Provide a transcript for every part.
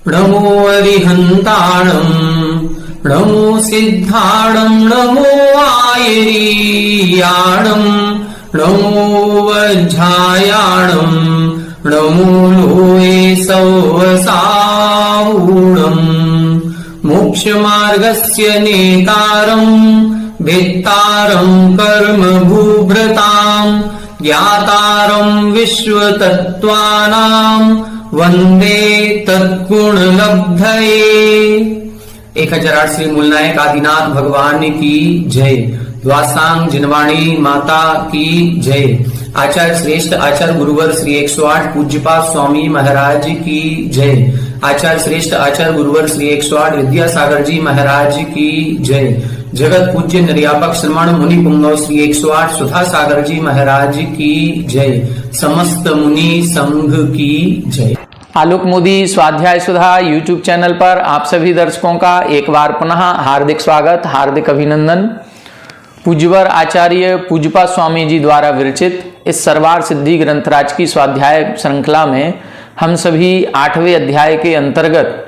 नमो अरिहन्ताणं नमो सिद्धाणं नमो आयरीयाणं नमो वज्रायाणं नमो लोये सौवसावूणं मोक्षमार्गस्य नेतारं भेत्तारं कर्मभूभृतां ज्ञातारं विश्वतत्त्वानां वंदे तत्गुणलब्धये। 1008 श्री मूलनायक आदिनाथ भगवान की जय। द्वासांग जिनवाणी माता की जय। आचार्य श्रेष्ठ आचार्य गुरुवर श्री 108 पूज्यपाद स्वामी महाराज की जय। आचार्य श्रेष्ठ आचार्य गुरुवर श्री 108 विद्यासागर जी महाराज की जय। जगत पूज्य निर्यापक श्रमण मुनि पुंगव श्री 108 सुधा सागर जी महाराज की जय। समस्त मुनि संघ की जय। आलोक मोदी स्वाध्याय सुधा यूट्यूब चैनल पर आप सभी दर्शकों का एक बार पुनः हार्दिक स्वागत, हार्दिक अभिनंदन। पूज्यवर आचार्य पूज्यपाद स्वामी जी द्वारा विरचित इस सर्वार सिद्धि ग्रंथराज की स्वाध्याय श्रृंखला में हम सभी 8वें अध्याय के अंतर्गत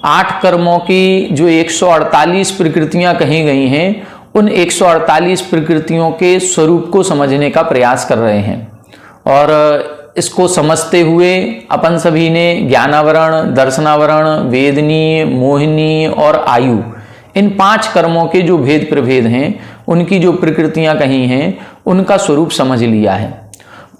8 कर्मों की जो 148 प्रकृतियां कही गई हैं, उन 148 प्रकृतियों के स्वरूप को समझने का प्रयास कर रहे हैं। और इसको समझते हुए अपन सभी ने ज्ञानावरण, दर्शनावरण, वेदनी, मोहिनी और आयु, इन 5 कर्मों के जो भेद प्रभेद हैं, उनकी जो प्रकृतियां कही हैं, उनका स्वरूप समझ लिया है।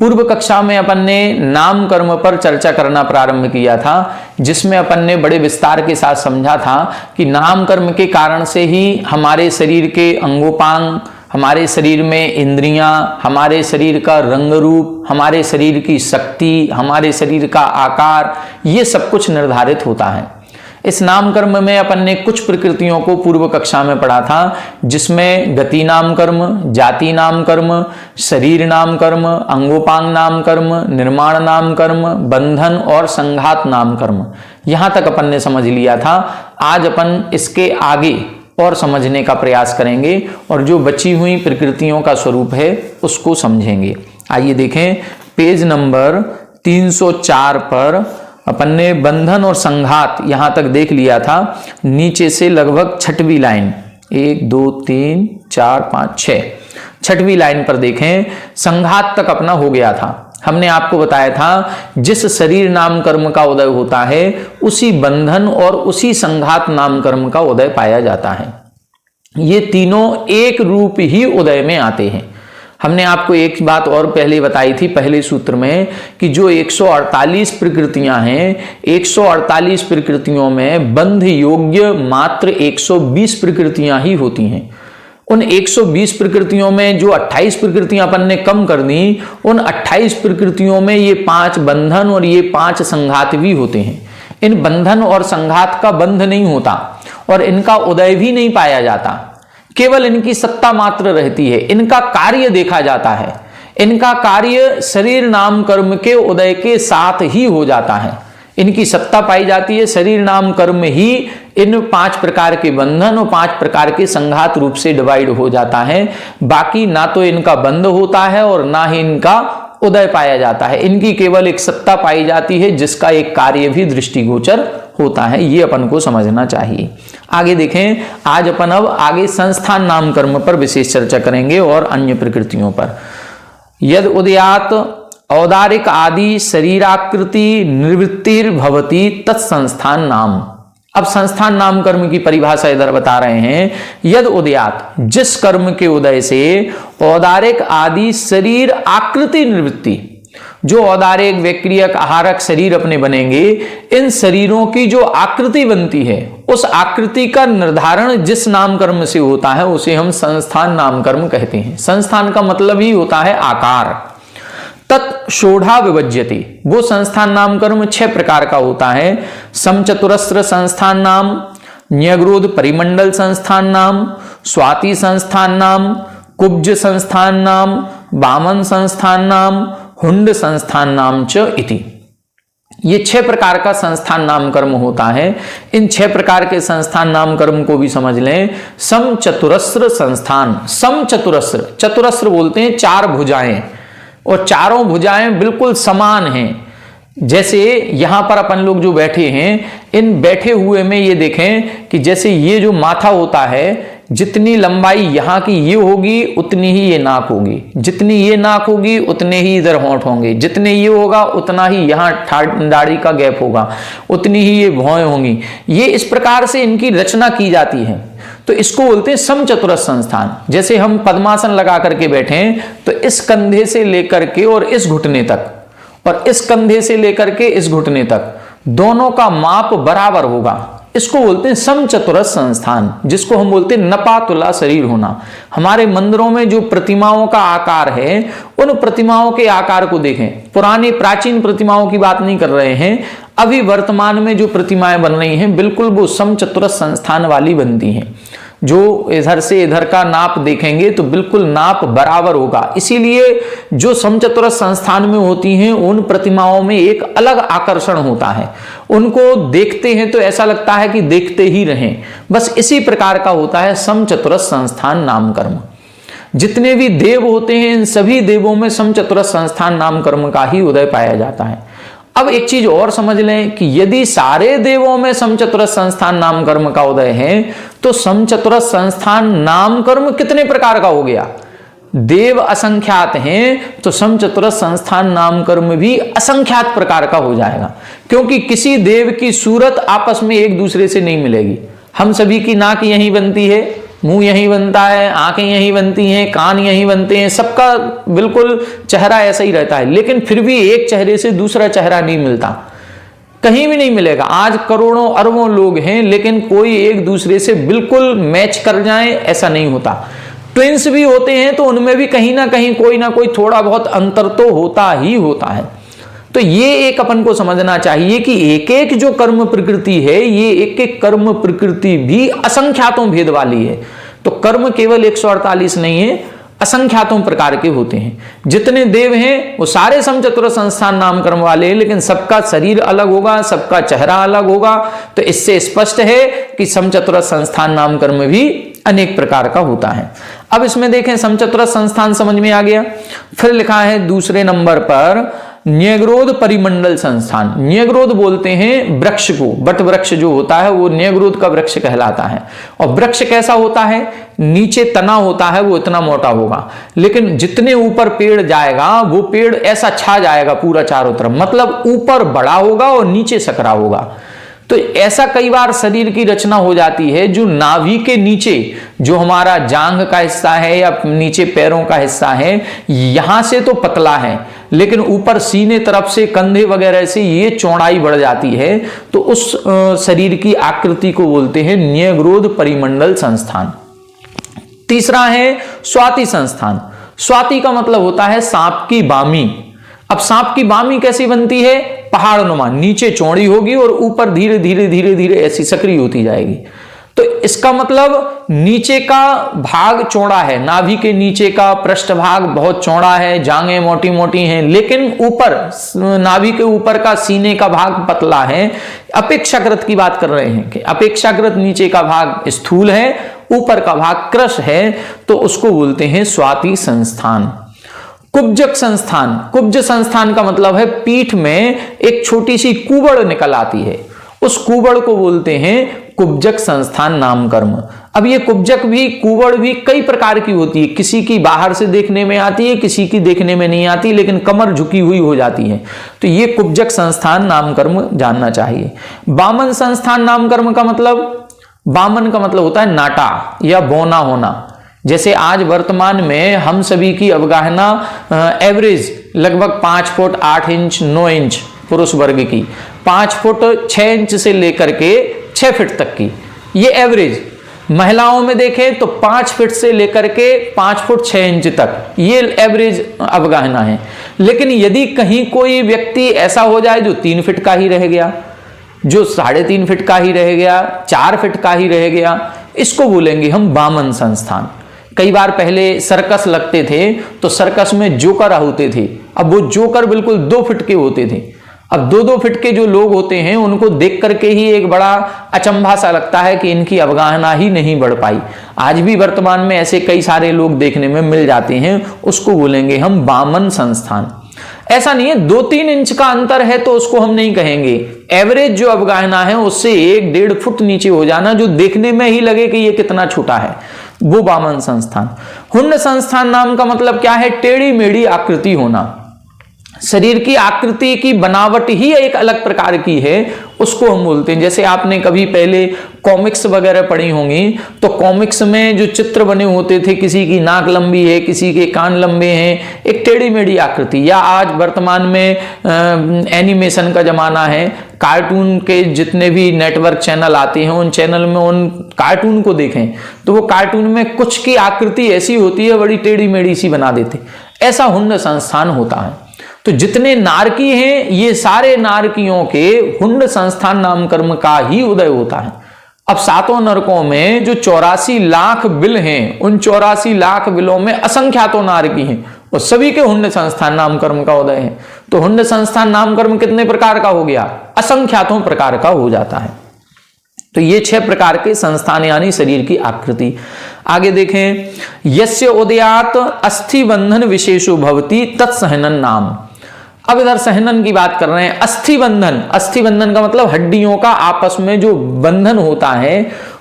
पूर्व कक्षा में अपन ने नाम कर्म पर चर्चा करना प्रारंभ किया था, जिसमें अपन ने बड़े विस्तार के साथ समझा था कि नाम कर्म के कारण से ही हमारे शरीर के अंगोपांग, हमारे शरीर में इंद्रियां, हमारे शरीर का रंग रूप, हमारे शरीर की शक्ति, हमारे शरीर का आकार, ये सब कुछ निर्धारित होता है। इस नाम कर्म में अपन ने कुछ प्रकृतियों को पूर्व कक्षा में पढ़ा था, जिसमें गति नाम कर्म, जाति नाम कर्म, शरीर नाम कर्म, अंगोपांग नाम कर्म, निर्माण नाम कर्म, बंधन और संघात नाम कर्म, यहां तक अपन ने समझ लिया था। आज अपन इसके आगे और समझने का प्रयास करेंगे और जो बची हुई प्रकृतियों का स्वरूप है उसको समझेंगे। आइए देखें, पेज नंबर 304 पर अपन ने बंधन और संघात यहां तक देख लिया था। नीचे से लगभग 6वीं लाइन, 1 2 3 4 5 6, 6वीं लाइन पर देखें, संघात तक अपना हो गया था। हमने आपको बताया था जिस शरीर नाम कर्म का उदय होता है, उसी बंधन और उसी संघात नाम कर्म का उदय पाया जाता है। ये तीनों एक रूप ही उदय में आते हैं। हमने आपको एक बात और पहले बताई थी पहले सूत्र में कि जो 148 प्रकृतियां हैं, 148 प्रकृतियों में बंध योग्य मात्र 120 प्रकृतियां ही होती हैं। उन 120 प्रकृतियों में जो 28 प्रकृतियां अपन ने कम कर दी, उन 28 प्रकृतियों में ये 5 बंधन और ये 5 संघात भी होते हैं। इन बंधन और संघात का बंध नहीं होता और इनका उदय भी नहीं पाया जाता, केवल इनकी सत्ता मात्र रहती है। इनका कार्य देखा जाता है, इनका कार्य शरीर नाम कर्म के उदय के साथ ही हो जाता है। इनकी सत्ता पाई जाती है, शरीर नाम कर्म ही इन 5 प्रकार के बंधन और 5 प्रकार के संघात रूप से डिवाइड हो जाता है। बाकी ना तो इनका बंध होता है और ना ही इनका उदय पाया जाता है। इनकी केवल एक सत्ता पाई जाती है, जिसका एक कार्य भी दृष्टिगोचर होता है। ये अपन को समझना चाहिए। आगे देखें, आज अपन अब आगे संस्थान नाम कर्म पर विशेष चर्चा करेंगे और अन्य प्रकृतियों पर। यद उदयात औदारिक आदि शरीराकृति निवृत्तिर्भवति तत्संस्थान नाम। अब संस्थान नाम कर्म की परिभाषा इधर बता रहे हैं। यद उदयात, जिस कर्म के उदय से औदारिक आदि शरीर आकृति निवृत्ति, जो औदारिक व्यक्रियक आहारक शरीर अपने बनेंगे, इन शरीरों की जो आकृति बनती है, उस आकृति का निर्धारण जिस नाम कर्म से होता है उसे हम संस्थान नाम कर्म कहते हैं। संस्थान का मतलब ही होता है आकार। तत्षोढ़ा विभज्यते, वो संस्थान नाम कर्म 6 प्रकार का होता है। समचतुरस्र संस्थान नाम, न्यग्रोध परिमंडल संस्थान नाम, स्वाति संस्थान नाम, कुब्ज संस्थान नाम, वामन संस्थान नाम, हुंड संस्थान नाम च इति। ये 6 प्रकार का संस्थान नाम कर्म होता है। इन 6 प्रकार के संस्थान नाम कर्म को भी समझ लें। समचतुरस्र संस्थान, समचतुरस्र, चतुरस्र बोलते हैं 4 भुजाएं, और चारों भुजाएं बिल्कुल समान हैं। जैसे यहां पर अपन लोग जो बैठे हैं, इन बैठे हुए में ये देखें कि जैसे ये जो माथा होता है, जितनी लंबाई यहां की ये होगी उतनी ही ये नाक होगी, जितनी ये नाक होगी उतने ही इधर होंठ होंगे, जितने ये होगा उतना ही यहां दाढ़ी का गैप होगा, उतनी ही ये भौएं होंगी। ये इस प्रकार से इनकी रचना की जाती है। तो इसको बोलते हैं समचतुरस्र संस्थान। जैसे हम पद्मासन लगा करके बैठे हैं तो इस कंधे से लेकर के और इस घुटने तक, और इस कंधे से लेकर के इस घुटने तक दोनों का माप बराबर होगा। इसको बोलते हैं समचतुरस्र संस्थान, जिसको हम बोलते हैं नपातुला शरीर होना। हमारे मंदिरों में जो प्रतिमाओं का आकार है, उन प्रतिमाओं के आकार को देखें। पुरानी प्राचीन प्रतिमाओं की बात नहीं कर रहे हैं, अभी वर्तमान में जो प्रतिमाएं बन रही हैं बिल्कुल वो समचतुरस्र संस्थान वाली बनती हैं। जो इधर से इधर का नाप देखेंगे तो बिल्कुल नाप बराबर होगा। इसीलिए जो समचतुरस्र संस्थान में होती हैं उन प्रतिमाओं में एक अलग आकर्षण होता है। उनको देखते हैं तो ऐसा लगता है कि देखते ही रहें। बस इसी प्रकार का होता है समचतुरस्र संस्थान नामकर्म। जितने भी देव होते हैं इन सभी देवों में समचतुरस्र संस्थान नामकर्म का ही उदय पाया जाता है। अब एक चीज और समझ लें कि यदि सारे देवों में समचतुरस्र संस्थान नामकर्म का उदय है तो समचतुरस्र संस्थान नामकर्म कितने प्रकार का हो गया? देव असंख्यात हैं तो समचतुरस्र संस्थान नामकर्म भी असंख्यात प्रकार का हो जाएगा, क्योंकि किसी देव की सूरत आपस में एक दूसरे से नहीं मिलेगी। हम सभी की नाक यहीं बनती है, मुंह यहीं बनता है, आंखें यहीं बनती हैं, कान यहीं बनते हैं, सबका बिल्कुल चेहरा ऐसा ही रहता है, लेकिन फिर भी एक चेहरे से दूसरा चेहरा नहीं मिलता, कहीं भी नहीं मिलेगा। आज करोड़ों अरबों लोग हैं लेकिन कोई एक दूसरे से बिल्कुल मैच कर जाए ऐसा नहीं होता। ट्विंस भी होते हैं तो उनमें भी कहीं ना कहीं कोई ना कोई थोड़ा बहुत अंतर तो होता ही होता है। तो ये एक अपन को समझना चाहिए कि एक एक जो कर्म प्रकृति है, ये एक एक कर्म प्रकृति भी असंख्यातों भेद वाली है। तो कर्म केवल 148 नहीं है, असंख्यातों प्रकार के होते हैं। जितने देव हैं वो सारे समचतुरस्र संस्थान नामकर्म वाले हैं, लेकिन सबका शरीर अलग होगा, सबका चेहरा अलग होगा। तो इससे स्पष्ट है कि समचतुरस्र संस्थान नामकर्म भी अनेक प्रकार का होता है। अब इसमें देखें, समचतुरस्र संस्थान समझ में आ गया। फिर लिखा है दूसरे नंबर पर न्यग्रोध परिमंडल संस्थान। न्यग्रोध बोलते हैं वृक्ष को, बट वृक्ष जो होता है वो न्यग्रोध का वृक्ष कहलाता है। और वृक्ष कैसा होता है? नीचे तना होता है वो इतना मोटा होगा, लेकिन जितने ऊपर पेड़ जाएगा वो पेड़ ऐसा छा जाएगा पूरा चारों तरफ, मतलब ऊपर बड़ा होगा और नीचे सकरा होगा। तो ऐसा कई बार शरीर की रचना हो जाती है जो नाभि के नीचे जो हमारा जांघ का हिस्सा है या नीचे पैरों का हिस्सा है, यहां से तो पतला है, लेकिन ऊपर सीने तरफ से कंधे वगैरह से ये चौड़ाई बढ़ जाती है। तो उस शरीर की आकृति को बोलते हैं न्यग्रोध परिमंडल संस्थान। तीसरा है स्वाति संस्थान। स्वाति का मतलब होता है सांप की बामी। अब सांप की बामी कैसी बनती है? पहाड़ नुमा, नीचे चौड़ी होगी और ऊपर धीरे धीरे धीरे धीरे ऐसी सक्रिय होती जाएगी। तो इसका मतलब नीचे का भाग चौड़ा है, नाभि के नीचे का पृष्ठ भाग बहुत चौड़ा है, जांघें मोटी मोटी हैं, लेकिन ऊपर नाभि के ऊपर का सीने का भाग पतला है। अपेक्षाकृत की बात कर रहे हैं कि अपेक्षाकृत नीचे का भाग स्थूल है, ऊपर का भाग कृश है, तो उसको बोलते हैं स्वाति संस्थान। कुब्जक संस्थान। कुब्ज संस्थान का मतलब है पीठ में एक छोटी सी कुबड़ निकल आती है, उस कुबड़ को बोलते हैं कुब्जक संस्थान नामकर्म। अब ये कुब्जक भी कुबड़ भी कई प्रकार की होती है, किसी की बाहर से देखने में आती है, किसी की देखने में नहीं आती, लेकिन कमर झुकी हुई हो जाती है। तो ये कुब्जक संस्थान नामकर्म जानना चाहिए। बामन संस्थान नामकर्म का मतलब, बामन का मतलब होता है नाटा या बौना होना। जैसे आज वर्तमान में हम सभी की अवगाहना एवरेज लगभग 5 फुट 8 इंच 9 इंच पुरुष वर्ग की, 5 फुट 6 इंच से लेकर के 6 फीट तक की, ये एवरेज। महिलाओं में देखें तो 5 फीट से लेकर के 5 फुट 6 इंच तक, ये एवरेज अवगाहना है। लेकिन यदि कहीं कोई व्यक्ति ऐसा हो जाए जो 3 फीट का ही रह गया, जो 3.5 फीट का ही रह गया, 4 फीट का ही रह गया, इसको बोलेंगे हम बामन संस्थान। कई बार पहले सर्कस लगते थे तो सर्कस में जोकर होते थे, अब वो जोकर बिल्कुल 2 फीट के होते थे। अब 2-2 फीट के जो लोग होते हैं उनको देख करके ही एक बड़ा अचंभा सा लगता है कि इनकी अवगाहना ही नहीं बढ़ पाई। आज भी वर्तमान में ऐसे कई सारे लोग देखने में मिल जाते हैं, उसको बोलेंगे हम बामन संस्थान। ऐसा नहीं है 2-3 इंच का अंतर है तो उसको हम नहीं कहेंगे। एवरेज जो अवगाहना है उससे 1-1.5 फुट नीचे हो जाना, जो देखने में ही लगे कि ये कितना छोटा है, वो वामन संस्थान। हुंड संस्थान नाम का मतलब क्या है? टेढ़ी मेढ़ी आकृति होना। शरीर की आकृति की बनावट ही एक अलग प्रकार की है, उसको हम बोलते हैं। जैसे आपने कभी पहले कॉमिक्स वगैरह पढ़ी होंगी, तो कॉमिक्स में जो चित्र बने होते थे, किसी की नाक लंबी है, किसी के कान लंबे हैं, एक टेढ़ी मेढ़ी आकृति। या आज वर्तमान में एनिमेशन का जमाना है, कार्टून के जितने भी नेटवर्क चैनल आते हैं उन चैनल में उन कार्टून को देखें तो वो कार्टून में कुछ की आकृति ऐसी होती है, बड़ी टेढ़ी मेढ़ी सी बना देते। ऐसा हुंड संस्थान होता है। तो जितने नारकी हैं ये सारे नारकियों के हुंड संस्थान नाम कर्म का ही उदय होता है। अब 7 नरकों में जो 84 लाख बिल हैं, उन 84 लाख बिलों में असंख्यातों नारकी हैं और सभी के हुंड संस्थान नाम कर्म का उदय है। तो हुंड संस्थान नाम कर्म कितने प्रकार का हो गया? असंख्यातों प्रकार का हो जाता है। तो ये 6 प्रकार के संस्थान यानी शरीर की आकृति। आगे देखें, यस्य उदयात अस्थि बंधन विशेषो भवति तत्सहनन नाम। अब इधर सहनन की बात कर रहे हैं। अस्थि बंधन, अस्थि बंधन का मतलब हड्डियों का आपस में जो बंधन होता है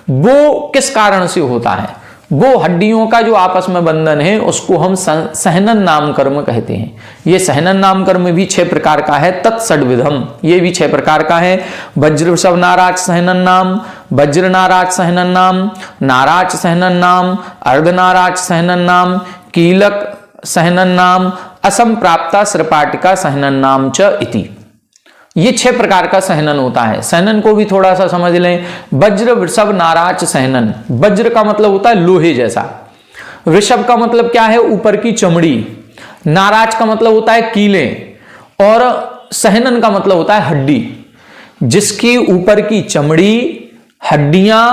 वो किस कारण से होता है? वो हड्डियों का जो आपस में बंधन है उसको हम सहनन नाम कर्म कहते हैं। ये सहनन नाम कर्म भी 6 प्रकार का है। तत्षड्विधम, ये भी 6 प्रकार का है। वज्र वृषभ नाराज सहनन नाम, वज्र नाराज सहनन नाम, नाराज सहनन नाम, अर्ध नाराज सहनन नाम, कीलक सहनन नाम, असम प्राप्ता श्रपाटिका सहनन नाम च इति। ये 6 प्रकार का सहनन होता है। सहनन को भी थोड़ा सा समझ लें। वज्र वृषभ नाराज सहनन, वज्र का मतलब होता है लोहे जैसा, वृषभ का मतलब क्या है? ऊपर की चमड़ी, नाराज का मतलब होता है कीले, और सहनन का मतलब होता है हड्डी। जिसकी ऊपर की चमड़ी, हड्डियां,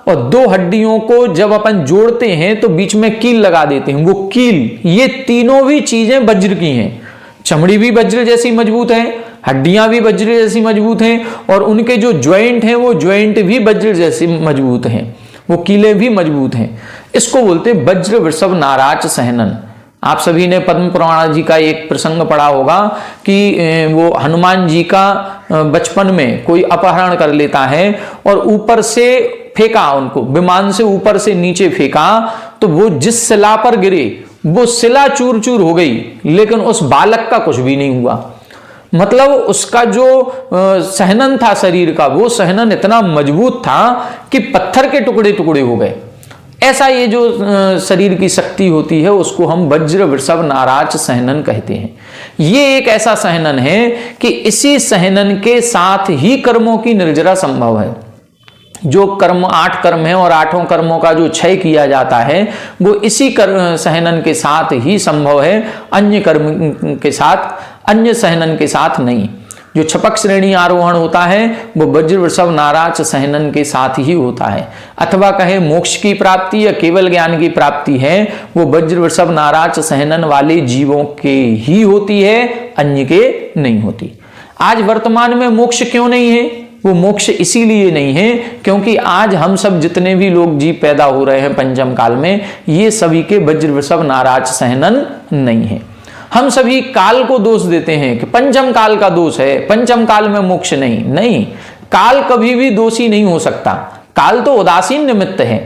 और 2 हड्डियों को जब अपन जोड़ते हैं तो बीच में कील लगा देते हैं, वो कील, ये तीनों भी चीजें वज्र की हैं। चमड़ी भी वज्र जैसी मजबूत है, हड्डियां भी वज्र जैसी मजबूत हैं, और उनके जो ज्वाइंट हैं वो ज्वाइंट भी वज्र जैसी मजबूत हैं, वो कीले भी मजबूत हैं। इसको बोलते हैं वज्र वृषभ नाराज सहनन। आप सभी ने पद्म पुराण जी का एक प्रसंग पढ़ा होगा कि वो हनुमान जी का बचपन में कोई अपहरण कर लेता है और ऊपर से फेंका, उनको विमान से ऊपर से नीचे फेंका, तो वो जिस शिला पर गिरे वो शिला चूर चूर हो गई, लेकिन उस बालक का कुछ भी नहीं हुआ। मतलब उसका जो सहनन था शरीर का, वो सहनन इतना मजबूत था कि पत्थर के टुकड़े टुकड़े हो गए। ऐसा ये जो शरीर की शक्ति होती है उसको हम वज्र वृषभ नाराज सहनन कहते हैं। ये एक ऐसा सहनन है कि इसी सहनन के साथ ही कर्मों की निर्जरा संभव है। जो कर्म 8 कर्म है और 8 कर्मों का जो क्षय किया जाता है वो इसी सहनन के साथ ही संभव है, अन्य कर्म के साथ, अन्य सहनन के साथ नहीं। जो छपक श्रेणी आरोहण होता है वो वज्र वृषभ नाराज सहनन के साथ ही होता है। अथवा कहे मोक्ष की प्राप्ति या केवल ज्ञान की प्राप्ति है वो वज्र वृषभ नाराज सहनन वाले जीवों के ही होती है, अन्य के नहीं होती। आज वर्तमान में मोक्ष क्यों नहीं है? वो मोक्ष इसीलिए नहीं है क्योंकि आज हम सब जितने भी लोग जीव पैदा हो रहे हैं पंचम काल में, ये सभी के वज्र वृषभ नाराज सहनन नहीं है। हम सभी काल को दोष देते हैं कि पंचम काल का दोष है, पंचम काल में मोक्ष नहीं। नहीं, काल कभी भी दोषी नहीं हो सकता, काल तो उदासीन निमित्त है।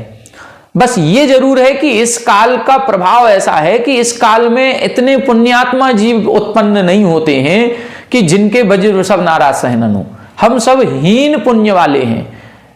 बस ये जरूर है कि इस काल का प्रभाव ऐसा है कि इस काल में इतने पुण्यात्मा जीव उत्पन्न नहीं होते हैं कि जिनके वज्र वृषभ नाराज सहनन हो। हम सब हीन पुण्य वाले हैं,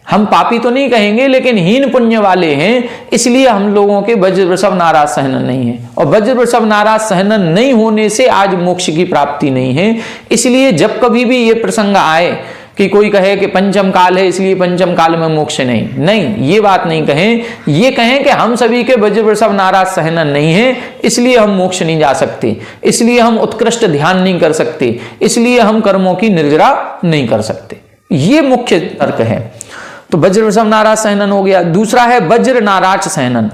हम पापी तो नहीं कहेंगे लेकिन हीन पुण्य वाले हैं, इसलिए हम लोगों के वज्र वृषभ नाराज सहनन नहीं है। और वज्र वृषभ नाराज सहनन नहीं होने से आज मोक्ष की प्राप्ति नहीं है। इसलिए जब कभी भी ये प्रसंग आए कि कोई कहे कि पंचम काल है इसलिए पंचम काल में मोक्ष नहीं, नहीं, ये बात नहीं कहें। ये कहें कि हम सभी के वज्र वृषभ नाराज सहनन नहीं है, इसलिए हम मोक्ष नहीं जा सकते, इसलिए हम उत्कृष्ट ध्यान नहीं कर सकते, इसलिए हम कर्मों की निर्जरा नहीं कर सकते। ये मुख्य तर्क है। तो वज्र वृषभ नाराज सहनन हो गया। दूसरा है वज्र नाराज सहनन।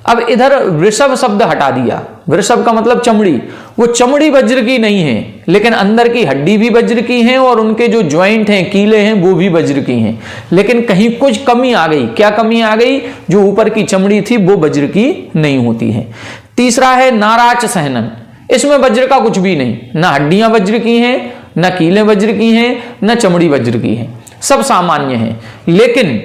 अब इधर वृषभ शब्द हटा दिया, वृषभ का मतलब चमड़ी, वो चमड़ी वज्र की नहीं है लेकिन अंदर की हड्डी भी वज्र की है और उनके जो ज्वाइंट हैं, कीले हैं, वो भी वज्र की हैं। लेकिन कहीं कुछ कमी आ गई। क्या कमी आ गई? जो ऊपर की चमड़ी थी वो वज्र की नहीं होती है। तीसरा है नाराज सहनन। इसमें वज्र का कुछ भी नहीं, ना हड्डियां वज्र की हैं, ना कीलें वज्र की हैं, ना चमड़ी वज्र की है, सब सामान्य है। लेकिन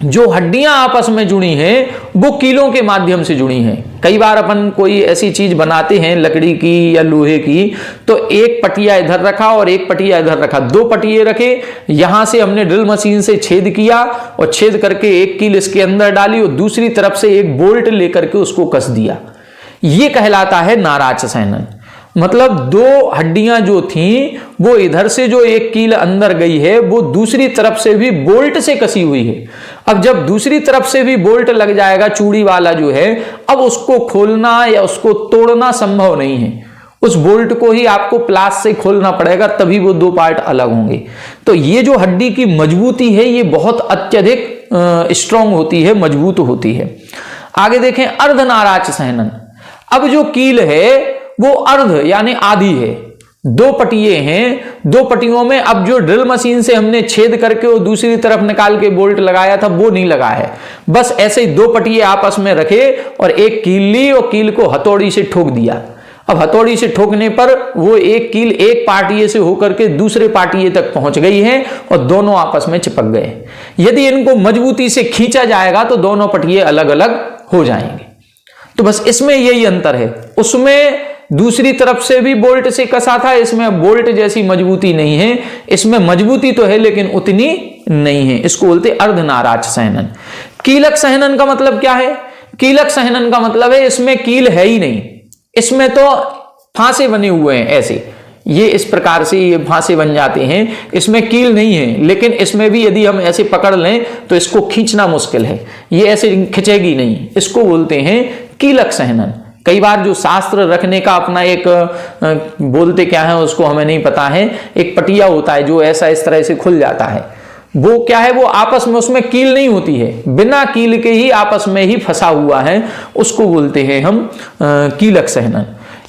जो हड्डियां आपस में जुड़ी हैं वो कीलों के माध्यम से जुड़ी हैं। कई बार अपन कोई ऐसी चीज बनाते हैं लकड़ी की या लोहे की, तो एक पटिया इधर रखा और एक पटिया इधर रखा, दो पटिये रखे, यहां से हमने ड्रिल मशीन से छेद किया और छेद करके एक कील इसके अंदर डाली और दूसरी तरफ से एक बोल्ट लेकर के उसको कस दिया। ये कहलाता है नाराच सहनन। मतलब दो हड्डियां जो थीं वो इधर से जो एक कील अंदर गई है वो दूसरी तरफ से भी बोल्ट से कसी हुई है। अब जब दूसरी तरफ से भी बोल्ट लग जाएगा चूड़ी वाला जो है, अब उसको खोलना या उसको तोड़ना संभव नहीं है। उस बोल्ट को ही आपको प्लास से खोलना पड़ेगा, तभी वो दो पार्ट अलग होंगे। तो ये जो हड्डी की मजबूती है ये बहुत अत्यधिक स्ट्रांग होती है, मजबूत होती है। आगे देखें अर्धनाराच सहनन। अब जो कील है वो अर्ध यानी आधी है, दो पटिये हैं, दो पटियों में अब जो ड्रिल मशीन से हमने छेद करके वो दूसरी तरफ निकाल के बोल्ट लगाया था वो नहीं लगा है। बस ऐसे ही दो पटिये आपस में रखे और एक कील ली और कील को हथौड़ी से ठोक दिया। अब हथौड़ी से ठोकने पर वो एक कील एक पार्टिये से होकर के दूसरे पार्टिये तक पहुंच गई है और दोनों आपस में चिपक गए। यदि इनको मजबूती से खींचा जाएगा तो दोनों पटिये अलग अलग हो जाएंगे। तो बस इसमें यही अंतर है, उसमें दूसरी तरफ से भी बोल्ट से कसा था, इसमें बोल्ट जैसी मजबूती नहीं है। इसमें मजबूती तो है लेकिन उतनी नहीं है। इसको बोलते अर्धनाराच सहनन। कीलक सहनन का मतलब क्या है? कीलक सहनन का मतलब है इसमें कील है ही नहीं, इसमें तो फांसे बने हुए हैं ऐसे, ये इस प्रकार से ये फांसे बन जाते हैं, इसमें कील नहीं है। लेकिन इसमें भी यदि हम ऐसे पकड़ लें तो इसको खींचना मुश्किल है, ये ऐसे खिंचेगी नहीं। इसको बोलते हैं कीलक सहनन। कई बार जो शास्त्र रखने का अपना एक बोलते क्या है उसको हमें नहीं पता है, एक पटिया होता है जो ऐसा इस तरह से खुल जाता है, वो क्या है, वो आपस में उसमें कील नहीं होती है, बिना कील के ही आपस में ही फंसा हुआ है, उसको बोलते हैं हम कीलक सहनन।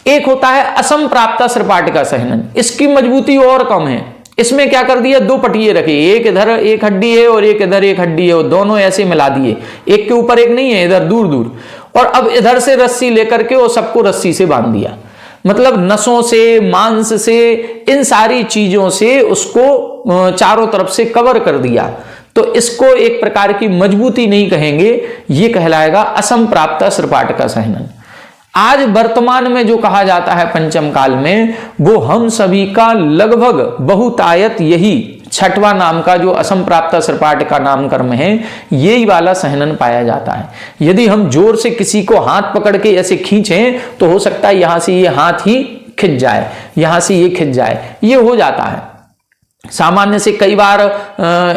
एक होता है असंप्राप्ता सृपाटिका सहनन, इसकी मजबूती और कम है। इसमें क्या कर दिया, दो पटिये रखे, एक इधर एक हड्डी है और एक इधर एक हड्डी है और दोनों ऐसे मिला दिए, एक के ऊपर एक नहीं है, इधर दूर दूर, और अब इधर से रस्सी लेकर के वो सबको रस्सी से बांध दिया। मतलब नसों से, मांस से, इन सारी चीजों से उसको चारों तरफ से कवर कर दिया। तो इसको एक प्रकार की मजबूती नहीं कहेंगे, ये कहलाएगा असंप्राप्ता सृपाटिका सहनन। आज वर्तमान में जो कहा जाता है पंचम काल में, वो हम सभी का लगभग बहुतायत यही छठवां नाम का जो असंप्राप्ता सृपाटिका नाम कर्म है, यही वाला सहनन पाया जाता है। यदि हम जोर से किसी को हाथ पकड़ के ऐसे खींचें तो हो सकता है यहां से ये हाथ ही खिंच जाए, यहां से ये खिंच जाए, ये हो जाता है। सामान्य से कई बार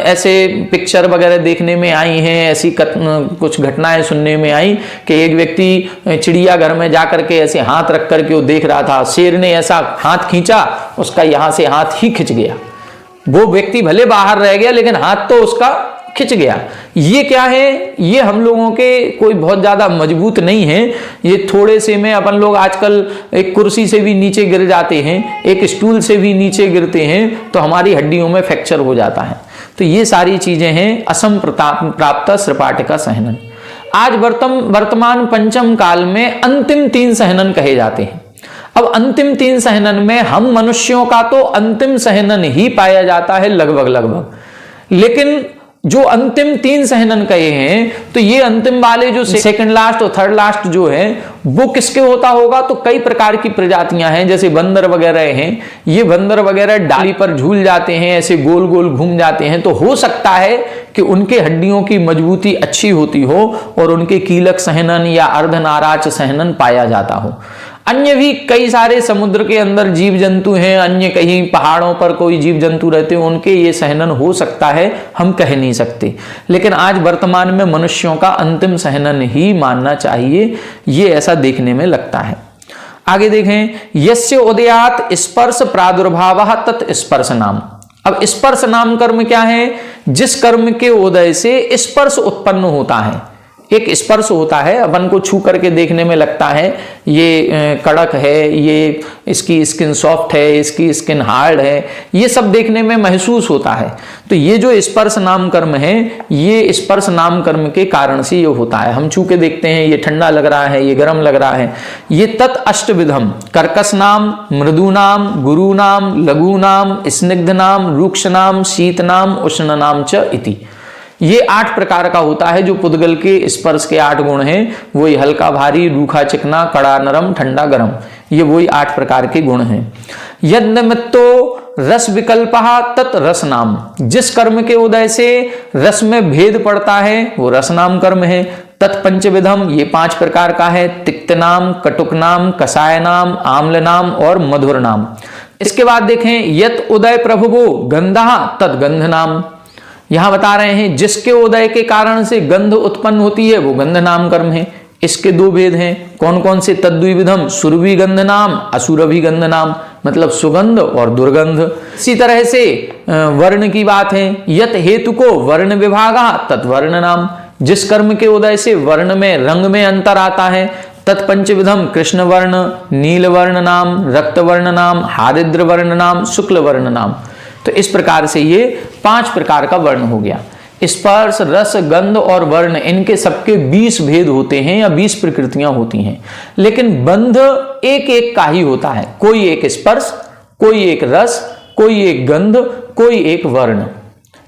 ऐसे पिक्चर वगैरह देखने में आई हैं, ऐसी कुछ घटनाएं सुनने में आई कि एक व्यक्ति चिड़ियाघर में जाकर के ऐसे हाथ रख करके वो देख रहा था, शेर ने ऐसा हाथ खींचा, उसका यहां से हाथ ही खिंच गया। वो व्यक्ति भले बाहर रह गया लेकिन हाथ तो उसका खिंच गया। ये क्या है, ये हम लोगों के कोई बहुत ज्यादा मजबूत नहीं है, ये थोड़े से में अपन लोग आजकल एक कुर्सी से भी नीचे गिर जाते हैं, एक स्टूल से भी नीचे गिरते हैं तो हमारी हड्डियों में फ्रैक्चर हो जाता है। तो ये सारी चीजें हैं असंप्राप्ता सृपाटिका सहनन। आज वर्तमान पंचम काल में अंतिम तीन सहनन कहे जाते हैं। अब अंतिम तीन सहनन में हम मनुष्यों का तो अंतिम सहनन ही पाया जाता है लगभग, लेकिन जो अंतिम तीन सहनन कहे हैं तो ये अंतिम वाले जो सेकंड लास्ट और थर्ड लास्ट जो है वो किसके होता होगा, तो कई प्रकार की प्रजातियां हैं, जैसे बंदर वगैरह हैं। ये बंदर वगैरह डाली पर झूल जाते हैं, ऐसे गोल गोल घूम जाते हैं, तो हो सकता है कि उनके हड्डियों की मजबूती अच्छी होती हो और उनके कीलक सहनन या अर्धनाराच सहनन पाया जाता हो। अन्य भी कई सारे समुद्र के अंदर जीव जंतु हैं, अन्य कहीं पहाड़ों पर कोई जीव जंतु रहते हैं, उनके ये सहनन हो सकता है, हम कह नहीं सकते। लेकिन आज वर्तमान में मनुष्यों का अंतिम सहनन ही मानना चाहिए, ये ऐसा देखने में लगता है। आगे देखें, यस्य उदयात स्पर्श प्रादुर्भावः तत् स्पर्श नाम। अब स्पर्श नाम कर्म क्या है, जिस कर्म के उदय से स्पर्श उत्पन्न होता है। एक स्पर्श होता है, अपन को छू करके देखने में लगता है ये कड़क है, ये इसकी स्किन सॉफ्ट है, इसकी स्किन हार्ड है, ये सब देखने में महसूस होता है। तो ये जो स्पर्श नाम कर्म है, ये स्पर्श नाम कर्म के कारण से ये होता है। हम छू के देखते हैं, ये ठंडा लग रहा है, ये गर्म लग रहा है। ये तत् अष्टविधम, कर्कश नाम, मृदु नाम, गुरु नाम, लघु नाम, स्निग्ध नाम, रूक्ष नाम, शीत नाम, उष्ण नाम च इति। ये 8 प्रकार का होता है। जो पुद्गल के स्पर्श के 8 गुण हैं, वही हल्का भारी, रूखा चिकना, कड़ा नरम, ठंडा गरम, ये वही 8 प्रकार के गुण हैं। यद निमित्तो रस विकल्प तत् रस नाम, जिस कर्म के उदय से रस में भेद पड़ता है वो रस नाम कर्म है। तत्पंचविधम, ये 5 प्रकार का है। तिक्त नाम, कटुक नाम, कसाय नाम, आम्ल नाम और मधुर नाम। इसके बाद देखें, यत उदय प्रभुवो गंधा तद गंध नाम। यहां बता रहे हैं जिसके उदय के कारण से गंध उत्पन्न होती है वो गंध नाम कर्म है। इसके 2 भेद हैं, कौन कौन से? तद्विविधम, सुरभि गंध नाम, असुरभि गंध नाम, मतलब सुगंध और दुर्गंध। इसी तरह से वर्ण की बात है, यत हेतु को वर्ण विभागा तत्वर्ण नाम, जिस कर्म के उदय से वर्ण में, रंग में अंतर आता है। तत्पंचविधम, कृष्ण वर्ण, नील वर्ण नाम, रक्त वर्ण नाम, हारिद्र वर्ण नाम, शुक्ल वर्ण नाम। तो इस प्रकार से ये 5 प्रकार का वर्ण हो गया। स्पर्श, रस, गंध और वर्ण, इनके सबके 20 भेद होते हैं या 20 प्रकृतियां होती हैं, लेकिन बंध एक एक का ही होता है। कोई एक स्पर्श, कोई एक रस, कोई एक गंध, कोई एक वर्ण,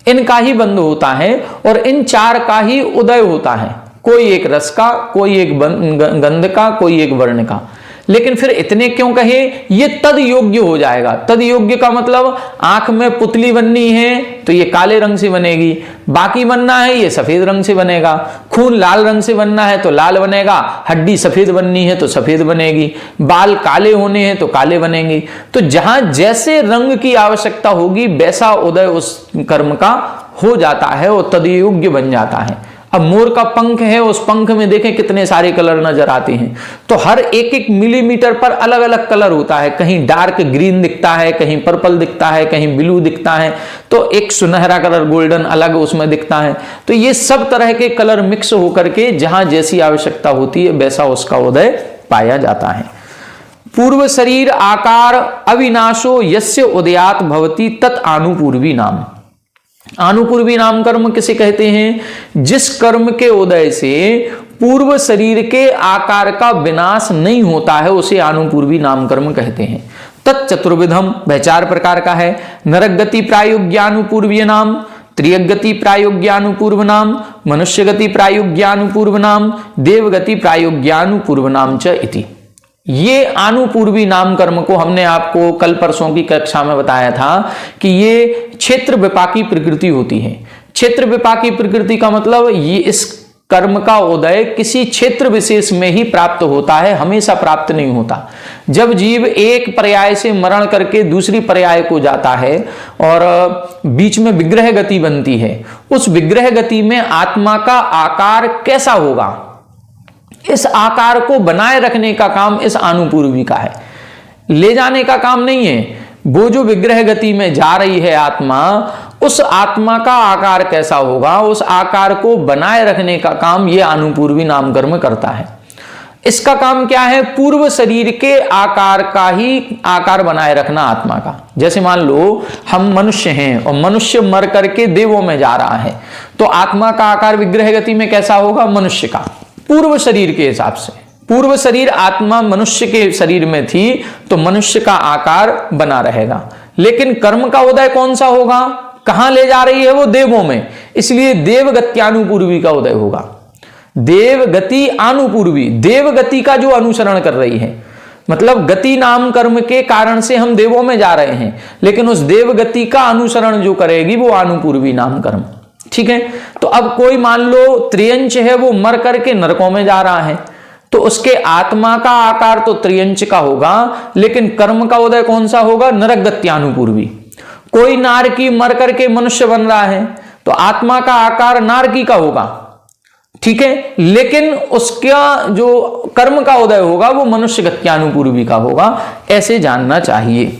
इनका ही बंध होता है और इन 4 का ही उदय होता है। कोई एक रस का, कोई एक गंध का, कोई एक वर्ण का। लेकिन फिर इतने क्यों कहे? ये तद योग्य हो जाएगा। तद योग्य का मतलब आंख में पुतली बननी है तो ये काले रंग से बनेगी, बाकी बनना है ये सफेद रंग से बनेगा। खून लाल रंग से बनना है तो लाल बनेगा, हड्डी सफेद बननी है तो सफेद बनेगी, बाल काले होने हैं तो काले बनेंगे। तो जहां जैसे रंग की आवश्यकता होगी वैसा उदय उस कर्म का हो जाता है और तद योग्य बन जाता है। अब मोर का पंख है, उस पंख में देखें कितने सारे कलर नजर आते हैं, तो हर एक एक मिलीमीटर पर अलग अलग कलर होता है। कहीं डार्क ग्रीन दिखता है, कहीं पर्पल दिखता है, कहीं ब्लू दिखता है, तो एक सुनहरा कलर गोल्डन अलग उसमें दिखता है। तो ये सब तरह के कलर मिक्स होकर के जहां जैसी आवश्यकता होती है वैसा उसका उदय पाया जाता है। पूर्व शरीर आकार अविनाशो यस्य उदयात भवति तत् आनुपूर्वी नाम। आनुपूर्वी नाम कर्म किसे कहते हैं? जिस कर्म के उदय से पूर्व शरीर के आकार का विनाश नहीं होता है उसे आनुपूर्वी नाम कर्म कहते हैं। तत्चतुर्विधम, वह 4 प्रकार का है। नरक गति प्रायोग्यानुपूर्वीय नाम, त्रियगति प्रायोग्यानुपूर्व नाम, मनुष्य गति प्रायोग्यानुपूर्व नाम, देवगति प्रायोग्यानुपूर्व नाम च इति। ये आनुपूर्वी नाम कर्म को हमने आपको कल परसों की कक्षा में बताया था कि ये क्षेत्र विपाकी प्रकृति होती है। क्षेत्र विपाकी प्रकृति का मतलब ये इस कर्म का उदय किसी क्षेत्र विशेष में ही प्राप्त होता है, हमेशा प्राप्त नहीं होता। जब जीव एक पर्याय से मरण करके दूसरी पर्याय को जाता है और बीच में विग्रह गति बनती है, उस विग्रह गति में आत्मा का आकार कैसा होगा, इस आकार को बनाए रखने का काम इस आनुपूर्वी का है, ले जाने का काम नहीं है। वो जो विग्रह गति में जा रही है आत्मा, उस आत्मा का आकार कैसा होगा, उस आकार को बनाए रखने का काम ये आनुपूर्वी नाम कर्म करता है। इसका काम क्या है? पूर्व शरीर के आकार का ही आकार बनाए रखना आत्मा का। जैसे मान लो हम मनुष्य हैं और मनुष्य मर करके देवों में जा रहा है, तो आत्मा का आकार विग्रह गति में कैसा होगा? मनुष्य का, पूर्व शरीर के हिसाब से। पूर्व शरीर आत्मा मनुष्य के शरीर में थी तो मनुष्य का आकार बना रहेगा, लेकिन कर्म का उदय कौन सा होगा? कहां ले जा रही है वो? देवों में, इसलिए देवगत्यानुपूर्वी का उदय होगा। देवगति आनुपूर्वी, देवगति का जो अनुसरण कर रही है, मतलब गति नाम कर्म के कारण से हम देवों में जा रहे हैं, लेकिन उस देवगति का अनुसरण जो करेगी वो आनुपूर्वी नाम कर्म। ठीक है, तो अब कोई मान लो त्रियंच है, वो मर करके नरकों में जा रहा है, तो उसके आत्मा का आकार तो त्रियंच का होगा, लेकिन कर्म का उदय कौन सा होगा? नरक गत्यानुपूर्वी। कोई नारकी मर करके मनुष्य बन रहा है तो आत्मा का आकार नारकी का होगा, ठीक है, लेकिन उसका जो कर्म का उदय होगा वो मनुष्य गत्यानुपूर्वी का होगा। ऐसे जानना चाहिए।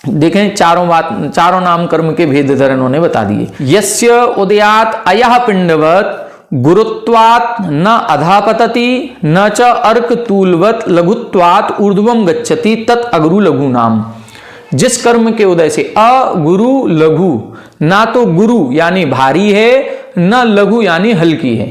देखें चारों नाम कर्म के भेद इन्होंने बता दिए। यस्य उदयात अयः पिंडवत गुरुत्वात् न अधापतति न च अर्क तूलवत लघुत्वात् ऊर्ध्वम गच्छति तत् अगुरु लघु नाम। जिस कर्म के उदय से अगुरु लघु, ना तो गुरु यानी भारी है न लघु यानी हल्की है।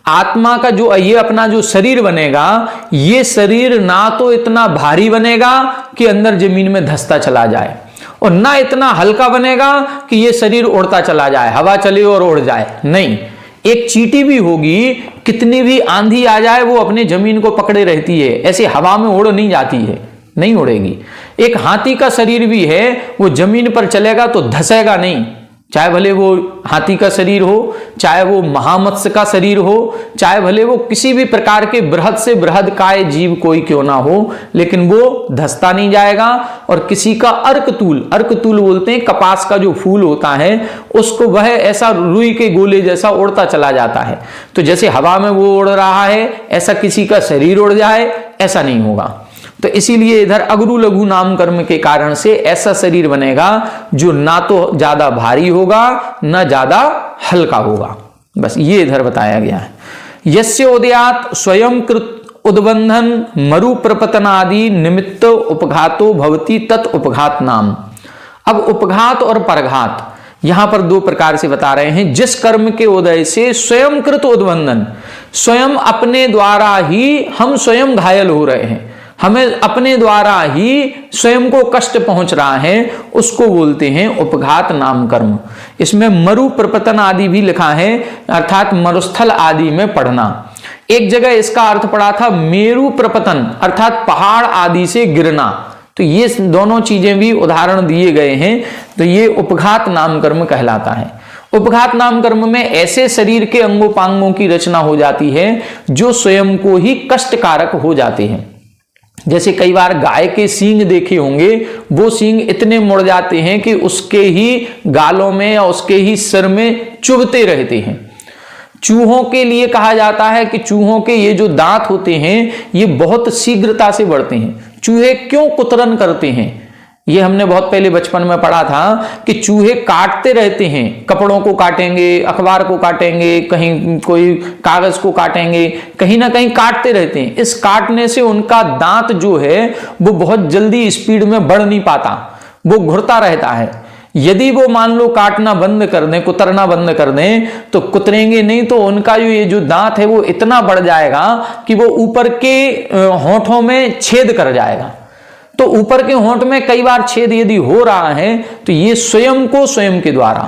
आत्मा का जो ये अपना जो शरीर बनेगा, ये शरीर ना तो इतना भारी बनेगा कि अंदर जमीन में धंसता चला जाए, और ना इतना हल्का बनेगा कि ये शरीर उड़ता चला जाए, हवा चले और उड़ जाए। नहीं, एक चींटी भी होगी, कितनी भी आंधी आ जाए वो अपने जमीन को पकड़े रहती है, ऐसे हवा में उड़ नहीं जाती है, नहीं उड़ेगी। एक हाथी का शरीर भी है, वो जमीन पर चलेगा तो धंसेगा नहीं, चाहे भले वो हाथी का शरीर हो, चाहे वो महामत्स्य का शरीर हो, चाहे भले वो किसी भी प्रकार के बृहद से बृहद काय जीव कोई क्यों ना हो, लेकिन वो धंसता नहीं जाएगा। और किसी का अर्कतूल बोलते हैं कपास का जो फूल होता है उसको, वह ऐसा रुई के गोले जैसा उड़ता चला जाता है। तो जैसे हवा में वो उड़ रहा है, ऐसा किसी का शरीर उड़ जाए, ऐसा नहीं होगा। तो इसीलिए इधर अगुरु लघु नाम कर्म के कारण से ऐसा शरीर बनेगा जो ना तो ज्यादा भारी होगा न ज्यादा हल्का होगा। बस ये इधर बताया गया है। यस्य उदयात स्वयं कृत उद्बंधन मरु प्रपतनादि निमित्त उपघातो भवति तत् उपघात नाम। अब उपघात और परघात यहां पर दो प्रकार से बता रहे हैं। जिस कर्म के उदय से स्वयं कृत उद्बंधन, स्वयं अपने द्वारा ही हम स्वयं घायल हो रहे हैं, हमें अपने द्वारा ही स्वयं को कष्ट पहुंच रहा है, उसको बोलते हैं उपघात नाम कर्म। इसमें मरु प्रपतन आदि भी लिखा है, अर्थात मरुस्थल आदि में पढ़ना। एक जगह इसका अर्थ पड़ा था मेरु प्रपतन, अर्थात पहाड़ आदि से गिरना। तो ये दोनों चीजें भी उदाहरण दिए गए हैं, तो ये उपघात नाम कर्म कहलाता है। उपघात नाम कर्म में ऐसे शरीर के अंगोपांगों की रचना हो जाती है जो स्वयं को ही कष्टकारक हो जाते हैं। जैसे कई बार गाय के सींग देखे होंगे, वो सींग इतने मुड़ जाते हैं कि उसके ही गालों में या उसके ही सिर में चुभते रहते हैं। चूहों के लिए कहा जाता है कि चूहों के ये जो दांत होते हैं ये बहुत शीघ्रता से बढ़ते हैं। चूहे क्यों कुतरन करते हैं? ये हमने बहुत पहले बचपन में पढ़ा था कि चूहे काटते रहते हैं, कपड़ों को काटेंगे, अखबार को काटेंगे, कहीं कोई कागज को काटेंगे, कहीं ना कहीं काटते रहते हैं। इस काटने से उनका दांत जो है वो बहुत जल्दी स्पीड में बढ़ नहीं पाता, वो घुरता रहता है। यदि वो मान लो काटना बंद कर दें, कुतरना बंद कर दें, तो कुतरेंगे नहीं, तो उनका ये जो दांत है वो इतना बढ़ जाएगा कि वो ऊपर के होंठों में छेद कर जाएगा। तो ऊपर के होंठ में कई बार छेद यदि हो रहा है तो ये स्वयं को स्वयं के द्वारा।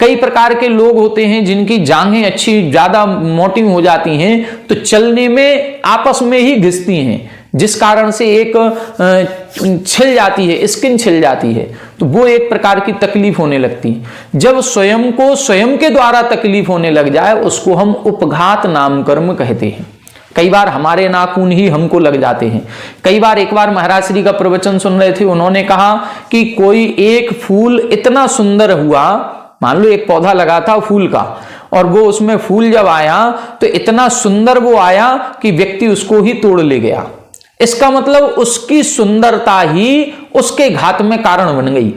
कई प्रकार के लोग होते हैं जिनकी जांघें अच्छी ज्यादा मोटी हो जाती हैं, तो चलने में आपस में ही घिसती हैं, जिस कारण से एक छिल जाती है, स्किन छिल जाती है, तो वो एक प्रकार की तकलीफ होने लगती है। जब स्वयं को स्वयं के द्वारा तकलीफ होने लग जाए उसको हम उपघात नाम कर्म कहते हैं। कई बार हमारे नाखून ही हमको लग जाते हैं। कई बार एक बार महाराज श्री का प्रवचन सुन रहे थे, उन्होंने कहा कि कोई एक फूल इतना सुंदर हुआ, मान लो एक पौधा लगा था फूल का, और वो उसमें फूल जब आया तो इतना सुंदर वो आया कि व्यक्ति उसको ही तोड़ ले गया। इसका मतलब उसकी सुंदरता ही उसके घात में कारण बन गई।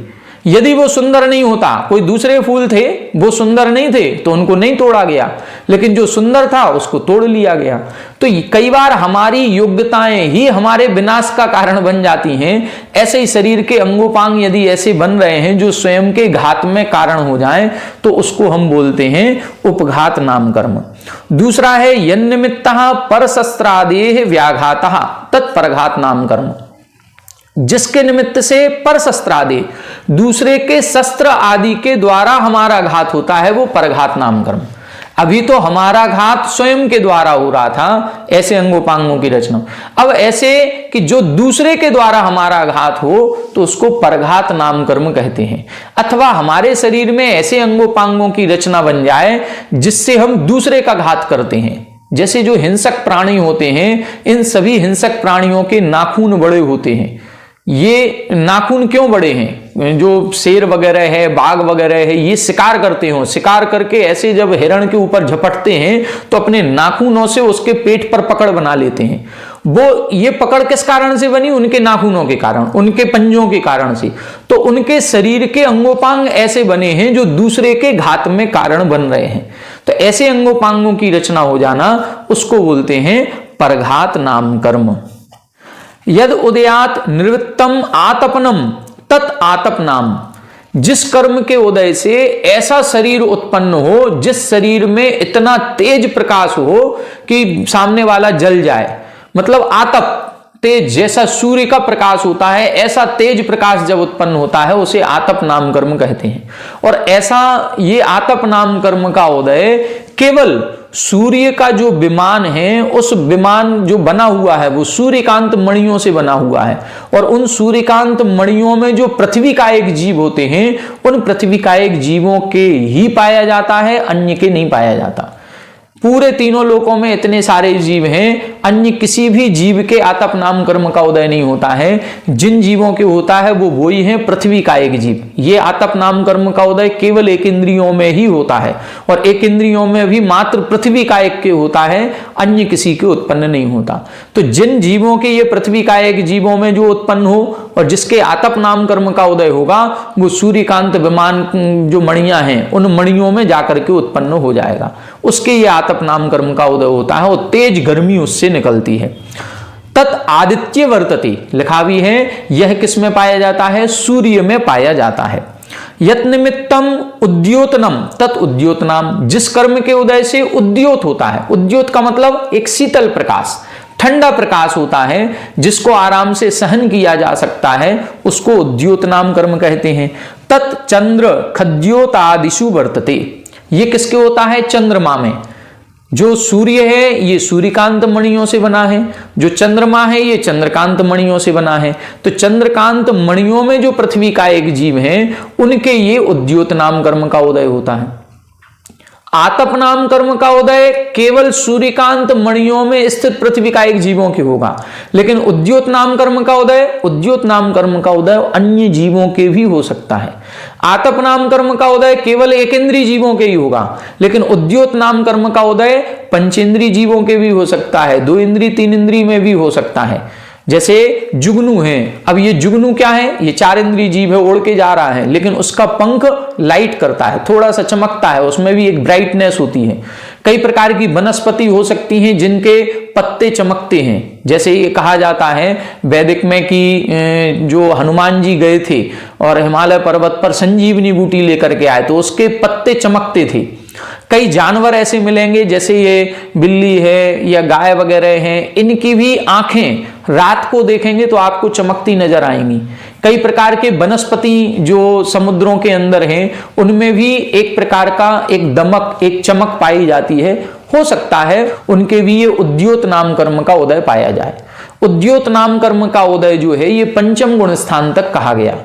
यदि वो सुंदर नहीं होता, कोई दूसरे फूल थे वो सुंदर नहीं थे, तो उनको नहीं तोड़ा गया, लेकिन जो सुंदर था उसको तोड़ लिया गया। तो कई बार हमारी योग्यताएं ही हमारे विनाश का कारण बन जाती हैं। ऐसे ही शरीर के अंगोपांग यदि ऐसे बन रहे हैं जो स्वयं के घात में कारण हो जाएं, तो उसको हम बोलते हैं उपघात नाम कर्म। दूसरा है यन्निमित्तः परशस्त्रादेः व्याघातः तत्परघात नाम कर्म। जिसके निमित्त से पर शस्त्रादि, दूसरे के शस्त्र आदि के द्वारा हमारा घात होता है, वो परघात नाम कर्म। अभी तो हमारा घात स्वयं के द्वारा हो रहा था, ऐसे अंगोपांगों की रचना। अब ऐसे कि जो दूसरे के द्वारा हमारा घात हो तो उसको परघात नाम कर्म कहते हैं। अथवा हमारे शरीर में ऐसे अंगोपांगों की रचना बन जाए जिससे हम दूसरे का घात करते हैं। जैसे जो हिंसक प्राणी होते हैं, इन सभी हिंसक प्राणियों के नाखून बड़े होते हैं। ये नाखून क्यों बड़े हैं? जो शेर वगैरह है, बाघ वगैरह है, ये शिकार करते हो, शिकार करके ऐसे जब हिरण के ऊपर झपटते हैं तो अपने नाखूनों से उसके पेट पर पकड़ बना लेते हैं। वो ये पकड़ किस कारण से बनी? उनके नाखूनों के कारण, उनके पंजों के कारण से। तो उनके शरीर के अंगोपांग ऐसे बने हैं जो दूसरे के घात में कारण बन रहे हैं। तो ऐसे अंगोपांगों की रचना हो जाना, उसको बोलते हैं परघात नाम कर्म। यद उदयात निवृत्तम आतपनम तत् आतप नाम। जिस कर्म के उदय से ऐसा शरीर उत्पन्न हो, जिस शरीर में इतना तेज प्रकाश हो कि सामने वाला जल जाए, मतलब आतप, तेज, जैसा सूर्य का प्रकाश होता है ऐसा तेज प्रकाश जब उत्पन्न होता है उसे आतप नाम कर्म कहते हैं। और ऐसा ये आतप नाम कर्म का उदय केवल सूर्य का जो विमान है, उस विमान जो बना हुआ है वो सूर्यकांत मणियों से बना हुआ है, और उन सूर्यकांत मणियों में जो पृथ्वी का एक जीव होते हैं, उन पृथ्वी का एक जीवों के ही पाया जाता है, अन्य के नहीं पाया जाता। पूरे तीनों लोकों में इतने सारे जीव हैं, अन्य किसी भी जीव के आतप नाम कर्म का उदय नहीं होता है। जिन जीवों के होता है वो ही है पृथ्वी का एक जीव। ये आतप नाम कर्म का उदय केवल एक इंद्रियों में ही होता है, और एक इंद्रियों में भी मात्र पृथ्वी का एक के होता है, अन्य किसी के उत्पन्न नहीं होता। तो जिन जीवों के ये पृथ्वी का एक जीवों में जो उत्पन्न हो और जिसके आतप नाम कर्म का उदय होगा, वो सूर्यकांत विमान जो मणियां हैं उन मणियों में जाकर के उत्पन्न हो जाएगा, उसके ये आतप नाम कर्म का उदय होता है, और तेज गर्मी उससे निकलती है। तत् आदित्य वर्तते, लिखा भी है यह किस में पाया जाता है? सूर्य में पाया जाता है। यत निमित्तम उद्योतनम तत् उद्योतनाम। जिस कर्म के उदय से उद्योत होता है, उद्योत का मतलब एक शीतल प्रकाश, ठंडा प्रकाश होता है, जिसको आराम से सहन किया जा सकता है, उसको उद्योत नाम कर्म कहते हैं। तत् चंद्र खद्योतादिषु वर्तते। ये किसके होता है? चंद्रमा में। जो सूर्य है ये सूर्यकांत मणियों से बना है, जो चंद्रमा है ये चंद्रकांत मणियों से बना है। तो चंद्रकांत मणियों में जो पृथ्वी का एक जीव है, उनके ये उद्योत नाम कर्म का उदय होता है। आतप नाम कर्म का उदय केवल सूर्यकांत मणियों में स्थित पृथ्वी का एक जीवों की होगा, लेकिन उद्योत नाम कर्म का उदय अन्य जीवों के भी हो सकता है। आतप नाम कर्म का उदय केवल एक इंद्रिय जीवों के ही होगा, लेकिन उद्योत नाम कर्म का उदय पंचेंद्रिय जीवों के भी हो सकता है, 2 इंद्रिय 3 इंद्रिय में भी हो सकता है। जैसे जुगनू है, अब ये जुगनू क्या है? ये 4 इंद्रिय जीव है, उड़ के जा रहा है, लेकिन उसका पंख लाइट करता है, थोड़ा सा चमकता है, उसमें भी एक ब्राइटनेस होती है। कई प्रकार की वनस्पति हो सकती हैं जिनके पत्ते चमकते हैं। जैसे ये कहा जाता है वैदिक में कि जो हनुमान जी गए थे और हिमालय पर्वत पर संजीवनी बूटी लेकर के आए, तो उसके पत्ते चमकते थे। कई जानवर ऐसे मिलेंगे, जैसे ये बिल्ली है या गाय वगैरह हैं, इनकी भी आंखें रात को देखेंगे तो आपको चमकती नजर आएंगी। कई प्रकार के वनस्पति जो समुद्रों के अंदर हैं, उनमें भी एक प्रकार का एक दमक, एक चमक पाई जाती है। हो सकता है उनके भी ये उद्योत नाम कर्म का उदय पाया जाए। उद्योत नाम कर्म का उदय जो है ये पंचम गुण स्थान तक कहा गया,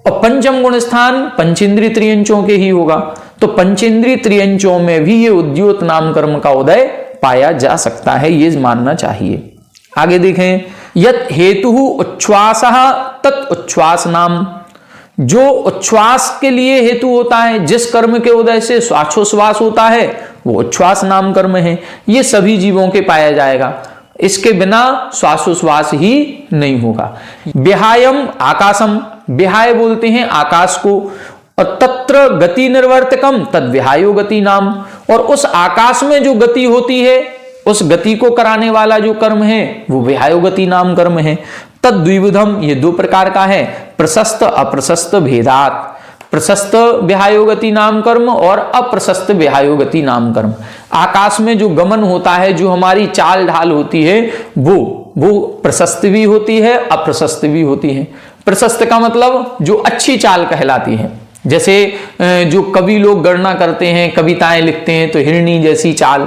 और पंचम गुण स्थान पंचेंद्रिय त्रियंचों के ही होगा। तो पंचेंद्रिय त्रियंचों में भी ये उद्योत नाम कर्म का उदय पाया जा सकता है, ये मानना चाहिए। आगे देखें, यत हेतु उच्छ्वास तत् उच्छ्वास नाम। जो उच्छ्वास के लिए हेतु होता है, जिस कर्म के उदय से श्वासोश्वास होता है, वो उच्छ्वास नाम कर्म है। ये सभी जीवों के पाया जाएगा, इसके बिना श्वासोश्वास ही नहीं होगा। विहायम आकाशम, विहाय बोलते हैं आकाश को, और तत्र गति निर्वर्तकम तद विहायो गति नाम। और उस आकाश में जो गति होती है, उस गति को कराने वाला जो कर्म है वो विहायो गति नाम कर्म है। तद द्विविधम, ये 2 प्रकार का है, प्रशस्त अप्रशस्त भेदात। प्रशस्त विहायोगति नाम कर्म और अप्रशस्त विहायोगति नाम कर्म। आकाश में जो गमन होता है, जो हमारी चाल ढाल होती है, वो प्रशस्त भी होती है, अप्रशस्त भी होती है। प्रशस्त का मतलब जो अच्छी चाल कहलाती है। जैसे जो कवि लोग गणना करते हैं, कविताएं लिखते हैं, तो हिरणी जैसी चाल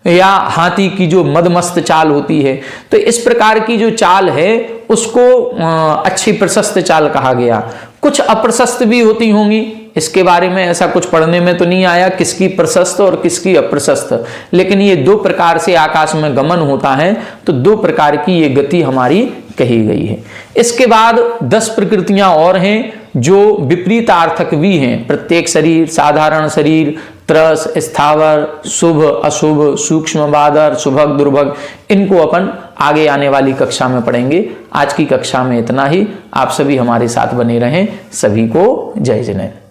या हाथी की जो मदमस्त चाल होती है, तो इस प्रकार की जो चाल है उसको अच्छी प्रशस्त चाल कहा गया। कुछ अप्रशस्त भी होती होंगी, इसके बारे में ऐसा कुछ पढ़ने में तो नहीं आया किसकी प्रशस्त और किसकी अप्रशस्त, लेकिन ये 2 प्रकार से आकाश में गमन होता है, तो 2 प्रकार की ये गति हमारी कही गई है। इसके बाद 10 प्रकृतियां और हैं जो विपरीतार्थक भी हैं। प्रत्येक शरीर, साधारण शरीर, त्रस, स्थावर, शुभ अशुभ, सूक्ष्म बादर, सुभग दुर्भग, इनको अपन आगे आने वाली कक्षा में पढ़ेंगे। आज की कक्षा में इतना ही। आप सभी हमारे साथ बने रहें। सभी को जय जिनेंद्र।